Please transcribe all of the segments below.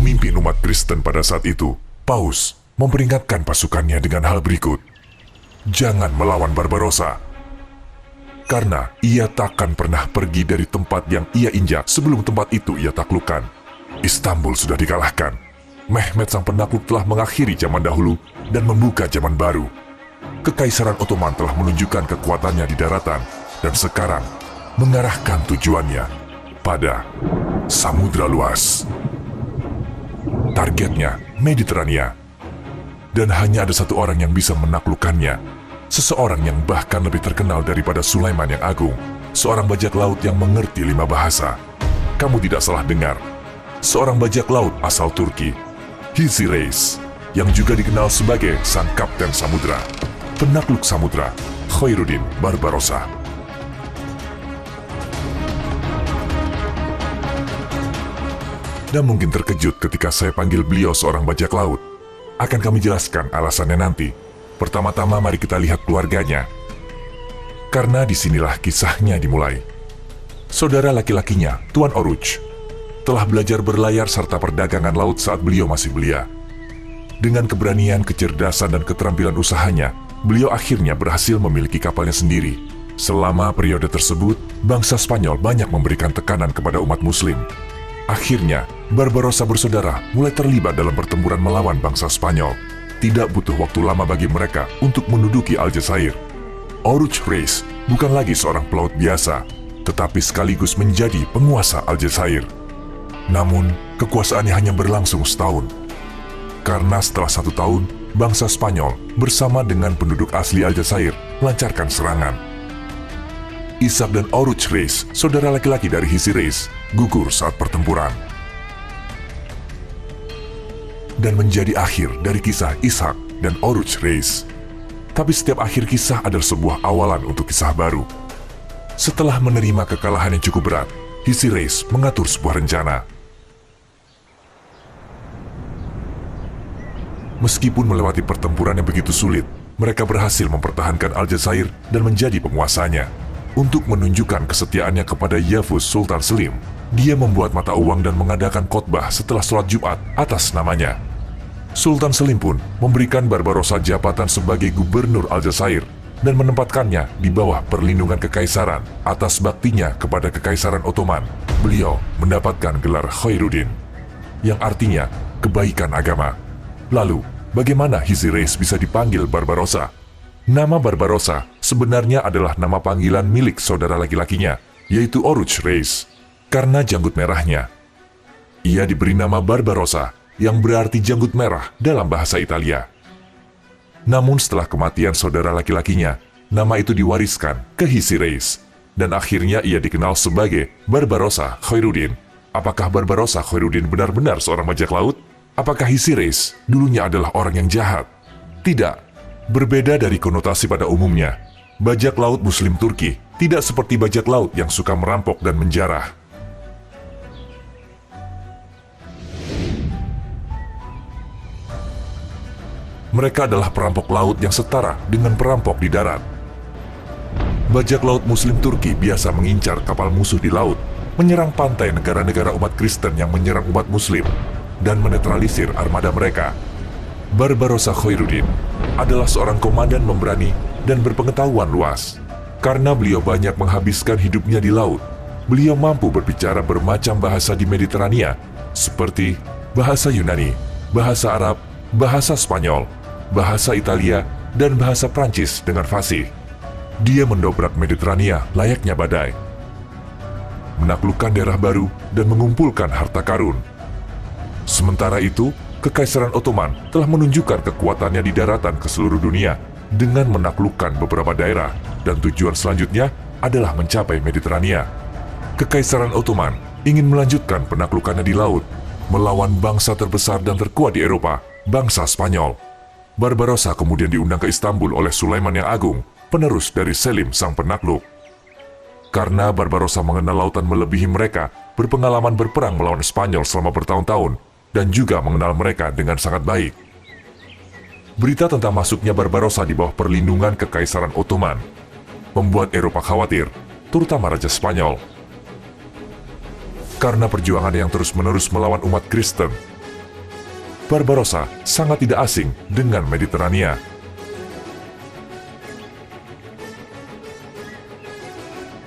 pemimpin umat Kristen pada saat itu, Paus, memperingatkan pasukannya dengan hal berikut. Jangan melawan Barbarossa. Karena ia takkan pernah pergi dari tempat yang ia injak sebelum tempat itu ia taklukkan. Istanbul sudah dikalahkan. Mehmed sang penakluk telah mengakhiri zaman dahulu dan membuka zaman baru. Kekaisaran Ottoman telah menunjukkan kekuatannya di daratan dan sekarang mengarahkan tujuannya pada samudra luas. Targetnya Mediterania. Dan hanya ada satu orang yang bisa menaklukkannya. Seseorang yang bahkan lebih terkenal daripada Sulaiman yang agung. Seorang bajak laut yang mengerti 5 bahasa. Kamu tidak salah dengar. Seorang bajak laut asal Turki, Hizzi Reis, yang juga dikenal sebagai sang kapten samudra, penakluk samudra, Khairuddin Barbarossa. Dan mungkin terkejut ketika saya panggil beliau seorang bajak laut. Akan kami jelaskan alasannya nanti. Pertama-tama mari kita lihat keluarganya. Karena disinilah kisahnya dimulai. Saudara laki-lakinya, Tuan Oruç, telah belajar berlayar serta perdagangan laut saat beliau masih belia. Dengan keberanian, kecerdasan, dan keterampilan usahanya, beliau akhirnya berhasil memiliki kapalnya sendiri. Selama periode tersebut, bangsa Spanyol banyak memberikan tekanan kepada umat Muslim. Akhirnya, Barbarossa bersaudara mulai terlibat dalam pertempuran melawan bangsa Spanyol. Tidak butuh waktu lama bagi mereka untuk menduduki Aljazair. Oruç Reis bukan lagi seorang pelaut biasa, tetapi sekaligus menjadi penguasa Aljazair. Namun, kekuasaannya hanya berlangsung setahun. Karena setelah 1 tahun, bangsa Spanyol bersama dengan penduduk asli Aljazair melancarkan serangan. Ishak dan Oruç Reis, saudara laki-laki dari Hizzi Reis, gugur saat pertempuran. Dan menjadi akhir dari kisah Ishak dan Oruç Reis. Tapi setiap akhir kisah adalah sebuah awalan untuk kisah baru. Setelah menerima kekalahan yang cukup berat, Hizzi Reis mengatur sebuah rencana. Meskipun melewati pertempuran yang begitu sulit, mereka berhasil mempertahankan Aljazair dan menjadi penguasanya. Untuk menunjukkan kesetiaannya kepada Yavuz Sultan Selim, dia membuat mata uang dan mengadakan khotbah setelah sholat Jumat atas namanya. Sultan Selim pun memberikan Barbarossa jabatan sebagai gubernur Aljazair dan menempatkannya di bawah perlindungan kekaisaran atas baktinya kepada kekaisaran Ottoman. Beliau mendapatkan gelar Khairuddin, yang artinya kebaikan agama. Lalu, bagaimana Hizzi Reis bisa dipanggil Barbarossa? Nama Barbarossa sebenarnya adalah nama panggilan milik saudara laki-lakinya, yaitu Oruç Reis, karena janggut merahnya. Ia diberi nama Barbarossa, yang berarti janggut merah dalam bahasa Italia. Namun setelah kematian saudara laki-lakinya, nama itu diwariskan ke Hizzi Reis, dan akhirnya ia dikenal sebagai Barbarossa Khairuddin. Apakah Barbarossa Khairuddin benar-benar seorang bajak laut? Apakah Hizzi Reis dulunya adalah orang yang jahat? Tidak. Berbeda dari konotasi pada umumnya, bajak laut Muslim Turki tidak seperti bajak laut yang suka merampok dan menjarah. Mereka adalah perampok laut yang setara dengan perampok di darat. Bajak laut Muslim Turki biasa mengincar kapal musuh di laut, menyerang pantai negara-negara umat Kristen yang menyerang umat Muslim, dan menetralisir armada mereka. Barbarossa Khairuddin adalah seorang komandan memberani dan berpengetahuan luas. Karena beliau banyak menghabiskan hidupnya di laut, beliau mampu berbicara bermacam bahasa di Mediterania, seperti bahasa Yunani, bahasa Arab, bahasa Spanyol, bahasa Italia, dan bahasa Prancis dengan fasih. Dia mendobrak Mediterania layaknya badai, menaklukkan daerah baru dan mengumpulkan harta karun. Sementara itu, Kekaisaran Ottoman telah menunjukkan kekuatannya di daratan ke seluruh dunia dengan menaklukkan beberapa daerah, dan tujuan selanjutnya adalah mencapai Mediterania. Kekaisaran Ottoman ingin melanjutkan penaklukannya di laut, melawan bangsa terbesar dan terkuat di Eropa, bangsa Spanyol. Barbarossa kemudian diundang ke Istanbul oleh Sulaiman yang Agung, penerus dari Selim sang penakluk. Karena Barbarossa mengenal lautan melebihi mereka, berpengalaman berperang melawan Spanyol selama bertahun-tahun, dan juga mengenal mereka dengan sangat baik. Berita tentang masuknya Barbarossa di bawah perlindungan Kekaisaran Ottoman membuat Eropa khawatir, terutama Raja Spanyol. Karena perjuangan yang terus-menerus melawan umat Kristen, Barbarossa sangat tidak asing dengan Mediterania.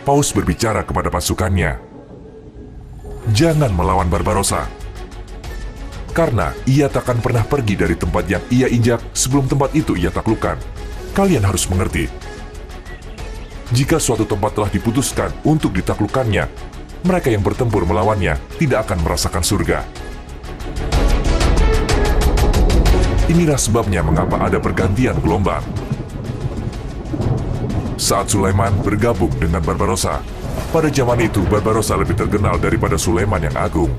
Paus berbicara kepada pasukannya, "Jangan melawan Barbarossa, karena ia takkan pernah pergi dari tempat yang ia injak sebelum tempat itu ia taklukkan. Kalian harus mengerti, jika suatu tempat telah diputuskan untuk ditaklukkannya, mereka yang bertempur melawannya tidak akan merasakan surga." Inilah sebabnya mengapa ada pergantian gelombang. Saat Sulaiman bergabung dengan Barbarossa, pada zaman itu Barbarossa lebih terkenal daripada Sulaiman yang agung.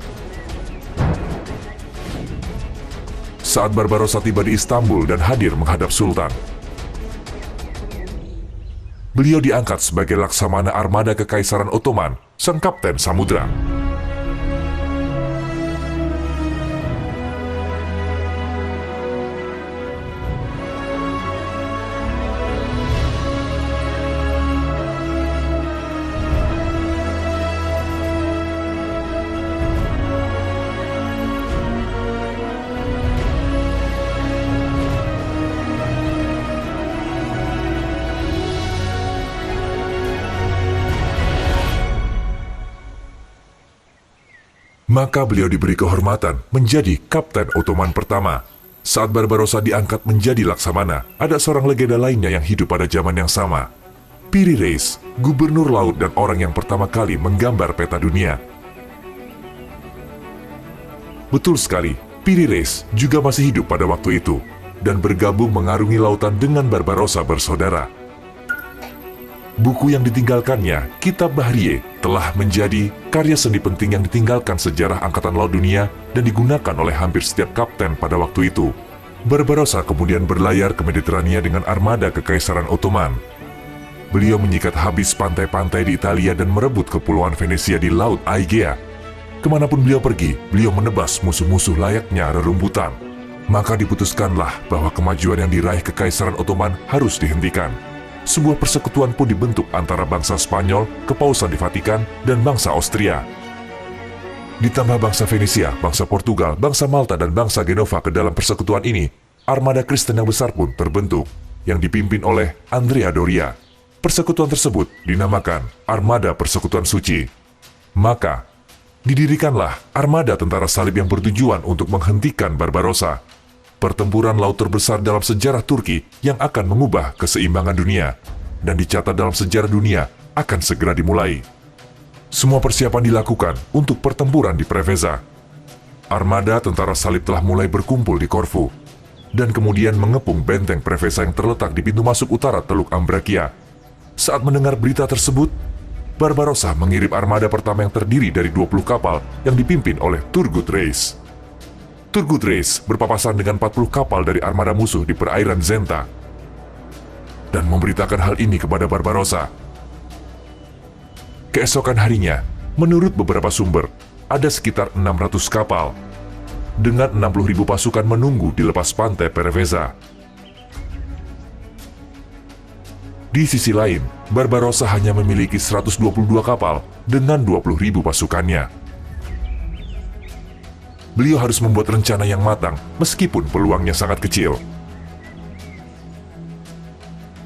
Saat Barbarossa tiba di Istanbul dan hadir menghadap Sultan, beliau diangkat sebagai laksamana armada Kekaisaran Ottoman, sang kapten samudra. Maka beliau diberi kehormatan menjadi Kapten Ottoman pertama. Saat Barbarossa diangkat menjadi laksamana, ada seorang legenda lainnya yang hidup pada zaman yang sama. Piri Reis, gubernur laut dan orang yang pertama kali menggambar peta dunia. Betul sekali, Piri Reis juga masih hidup pada waktu itu dan bergabung mengarungi lautan dengan Barbarossa bersaudara. Buku yang ditinggalkannya, Kitab Bahriye, telah menjadi karya seni penting yang ditinggalkan sejarah Angkatan Laut Dunia dan digunakan oleh hampir setiap kapten pada waktu itu. Barbarossa kemudian berlayar ke Mediterania dengan armada Kekaisaran Ottoman. Beliau menyikat habis pantai-pantai di Italia dan merebut kepulauan Venesia di Laut Aegea. Kemanapun beliau pergi, beliau menebas musuh-musuh layaknya rerumputan. Maka diputuskanlah bahwa kemajuan yang diraih Kekaisaran Ottoman harus dihentikan. Sebuah persekutuan pun dibentuk antara bangsa Spanyol, Kepausan di Vatikan, dan bangsa Austria. Ditambah bangsa Venesia, bangsa Portugal, bangsa Malta, dan bangsa Genova ke dalam persekutuan ini, armada Kristen yang besar pun terbentuk, yang dipimpin oleh Andrea Doria. Persekutuan tersebut dinamakan Armada Persekutuan Suci. Maka, didirikanlah armada tentara salib yang bertujuan untuk menghentikan Barbarossa, pertempuran laut terbesar dalam sejarah Turki yang akan mengubah keseimbangan dunia, dan dicatat dalam sejarah dunia akan segera dimulai. Semua persiapan dilakukan untuk pertempuran di Preveza. Armada tentara salib telah mulai berkumpul di Korfu, dan kemudian mengepung benteng Preveza yang terletak di pintu masuk utara Teluk Ambrakia. Saat mendengar berita tersebut, Barbarossa mengirim armada pertama yang terdiri dari 20 kapal yang dipimpin oleh Turgut Reis. Turgut Reis berpapasan dengan 40 kapal dari armada musuh di perairan Zenta dan memberitakan hal ini kepada Barbarossa. Keesokan harinya, menurut beberapa sumber, ada sekitar 600 kapal dengan 60.000 pasukan menunggu di lepas pantai Preveza. Di sisi lain, Barbarossa hanya memiliki 122 kapal dengan 20.000 pasukannya. Beliau harus membuat rencana yang matang meskipun peluangnya sangat kecil.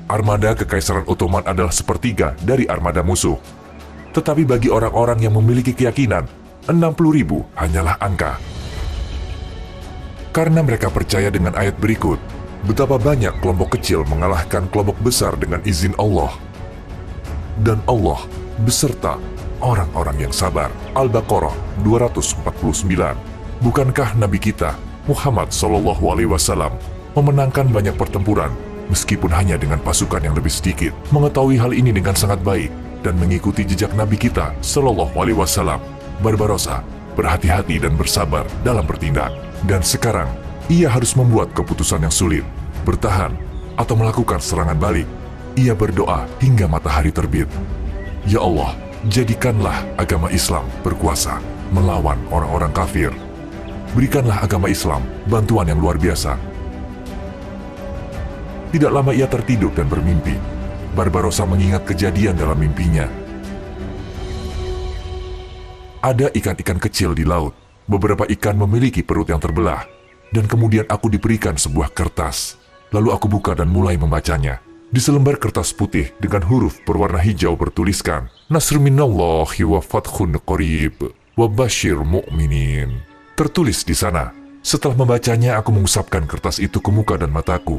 Armada Kekaisaran Ottoman adalah sepertiga dari armada musuh. Tetapi bagi orang-orang yang memiliki keyakinan, 60.000 hanyalah angka. Karena mereka percaya dengan ayat berikut, betapa banyak kelompok kecil mengalahkan kelompok besar dengan izin Allah. Dan Allah beserta orang-orang yang sabar. Al-Baqarah 249. Bukankah Nabi kita, Muhammad SAW, memenangkan banyak pertempuran, meskipun hanya dengan pasukan yang lebih sedikit? Mengetahui hal ini dengan sangat baik, dan mengikuti jejak Nabi kita, SAW, Barbarossa berhati-hati dan bersabar dalam bertindak. Dan sekarang, ia harus membuat keputusan yang sulit, bertahan, atau melakukan serangan balik. Ia berdoa hingga matahari terbit. Ya Allah, jadikanlah agama Islam berkuasa melawan orang-orang kafir. Berikanlah agama Islam bantuan yang luar biasa. Tidak lama ia tertidur dan bermimpi. Barbarossa mengingat kejadian dalam mimpinya. Ada ikan-ikan kecil di laut. Beberapa ikan memiliki perut yang terbelah. Dan kemudian aku diberikan sebuah kertas. Lalu aku buka dan mulai membacanya. Di selembar kertas putih dengan huruf berwarna hijau bertuliskan, Nasrun minallahi wa fathun qarib wa basyir mu'minin. Tertulis di sana. Setelah membacanya, aku mengusapkan kertas itu ke muka dan mataku,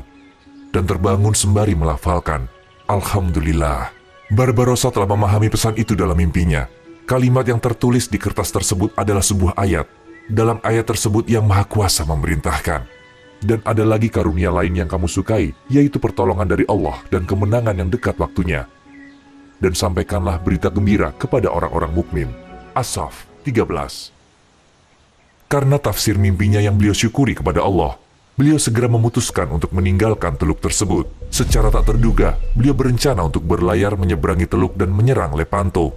dan terbangun sembari melafalkan, Alhamdulillah. Barbarossa telah memahami pesan itu dalam mimpinya. Kalimat yang tertulis di kertas tersebut adalah sebuah ayat. Dalam ayat tersebut yang Maha Kuasa memerintahkan. Dan ada lagi karunia lain yang kamu sukai, yaitu pertolongan dari Allah dan kemenangan yang dekat waktunya. Dan sampaikanlah berita gembira kepada orang-orang mukmin. As-Saff 13. Karena tafsir mimpinya yang beliau syukuri kepada Allah, beliau segera memutuskan untuk meninggalkan teluk tersebut. Secara tak terduga, beliau berencana untuk berlayar menyeberangi teluk dan menyerang Lepanto.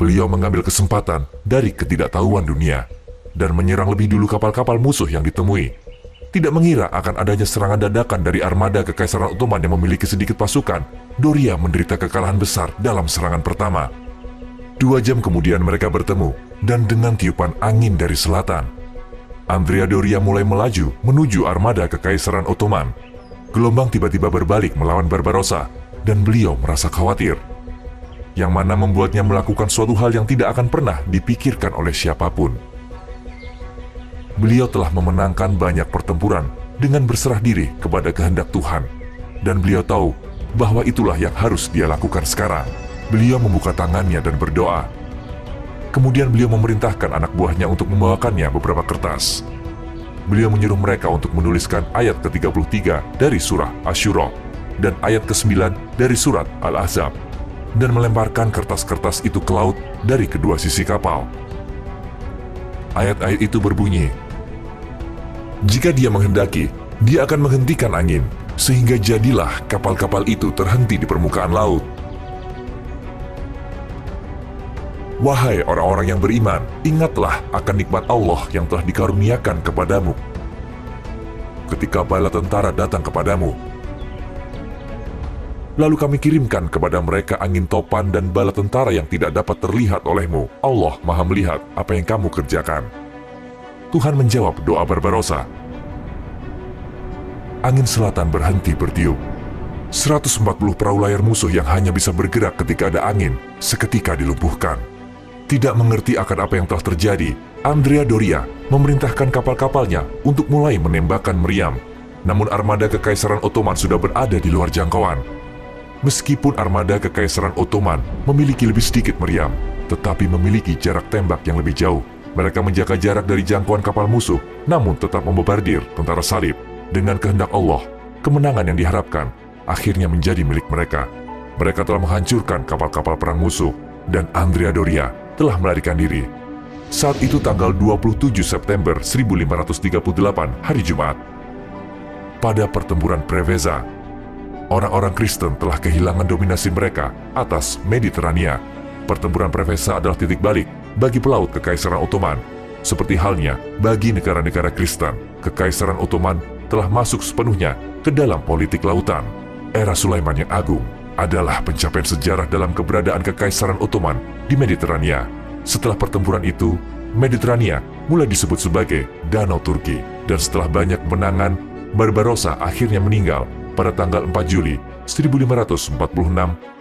Beliau mengambil kesempatan dari ketidaktahuan dunia dan menyerang lebih dulu kapal-kapal musuh yang ditemui. Tidak mengira akan adanya serangan dadakan dari armada Kekaisaran Ottoman yang memiliki sedikit pasukan, Doria menderita kekalahan besar dalam serangan pertama. 2 jam kemudian mereka bertemu, dan dengan tiupan angin dari selatan, Andrea Doria mulai melaju menuju armada Kekaisaran Ottoman. Gelombang tiba-tiba berbalik melawan Barbarossa, dan beliau merasa khawatir. Yang mana membuatnya melakukan suatu hal yang tidak akan pernah dipikirkan oleh siapapun. Beliau telah memenangkan banyak pertempuran dengan berserah diri kepada kehendak Tuhan. Dan beliau tahu bahwa itulah yang harus dia lakukan sekarang. Beliau membuka tangannya dan berdoa. Kemudian beliau memerintahkan anak buahnya untuk membawakannya beberapa kertas. Beliau menyuruh mereka untuk menuliskan ayat ke-33 dari surah Asy-Syura dan ayat ke-9 dari surat Al-Ahzab, dan melemparkan kertas-kertas itu ke laut dari kedua sisi kapal. Ayat-ayat itu berbunyi, jika dia menghendaki, dia akan menghentikan angin, sehingga jadilah kapal-kapal itu terhenti di permukaan laut. Wahai orang-orang yang beriman, ingatlah akan nikmat Allah yang telah dikaruniakan kepadamu ketika bala tentara datang kepadamu. Lalu kami kirimkan kepada mereka angin topan dan bala tentara yang tidak dapat terlihat olehmu. Allah Maha melihat apa yang kamu kerjakan. Tuhan menjawab doa Barbarossa. Angin selatan berhenti bertiup. 140 perahu layar musuh yang hanya bisa bergerak ketika ada angin, seketika dilumpuhkan. Tidak mengerti akan apa yang telah terjadi, Andrea Doria memerintahkan kapal-kapalnya untuk mulai menembakkan meriam. Namun armada Kekaisaran Ottoman sudah berada di luar jangkauan. Meskipun armada Kekaisaran Ottoman memiliki lebih sedikit meriam, tetapi memiliki jarak tembak yang lebih jauh. Mereka menjaga jarak dari jangkauan kapal musuh, namun tetap membobardir tentara salib. Dengan kehendak Allah, kemenangan yang diharapkan akhirnya menjadi milik mereka. Mereka telah menghancurkan kapal-kapal perang musuh, dan Andrea Doria telah melarikan diri. Saat itu tanggal 27 September 1538, hari Jumat. Pada pertempuran Preveza, orang-orang Kristen telah kehilangan dominasi mereka atas Mediterania. Pertempuran Preveza adalah titik balik bagi pelaut Kekaisaran Ottoman. Seperti halnya bagi negara-negara Kristen, Kekaisaran Ottoman telah masuk sepenuhnya ke dalam politik lautan. Era Sulaiman yang Agung adalah pencapaian sejarah dalam keberadaan Kekaisaran Ottoman di Mediterania. Setelah pertempuran itu, Mediterania mulai disebut sebagai Danau Turki. Dan setelah banyak kemenangan, Barbarossa akhirnya meninggal pada tanggal 4 Juli 1546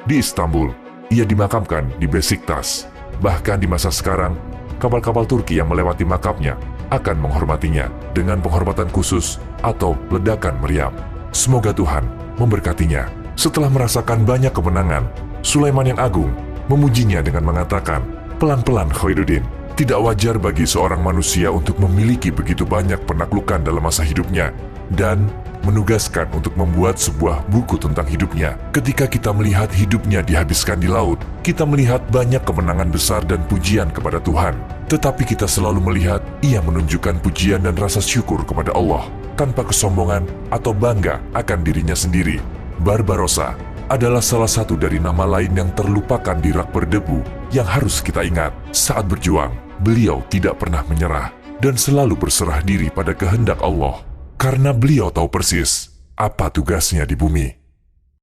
di Istanbul. Ia dimakamkan di Besiktas. Bahkan di masa sekarang, kapal-kapal Turki yang melewati makamnya akan menghormatinya dengan penghormatan khusus atau ledakan meriam. Semoga Tuhan memberkatinya. Setelah merasakan banyak kemenangan, Sulaiman yang Agung memujinya dengan mengatakan, pelan-pelan Khairuddin, tidak wajar bagi seorang manusia untuk memiliki begitu banyak penaklukan dalam masa hidupnya, dan menugaskan untuk membuat sebuah buku tentang hidupnya. Ketika kita melihat hidupnya dihabiskan di laut, kita melihat banyak kemenangan besar dan pujian kepada Tuhan. Tetapi kita selalu melihat ia menunjukkan pujian dan rasa syukur kepada Allah, tanpa kesombongan atau bangga akan dirinya sendiri. Barbarossa adalah salah satu dari nama lain yang terlupakan di rak berdebu yang harus kita ingat. Saat berjuang, beliau tidak pernah menyerah dan selalu berserah diri pada kehendak Allah. Karena beliau tahu persis apa tugasnya di bumi.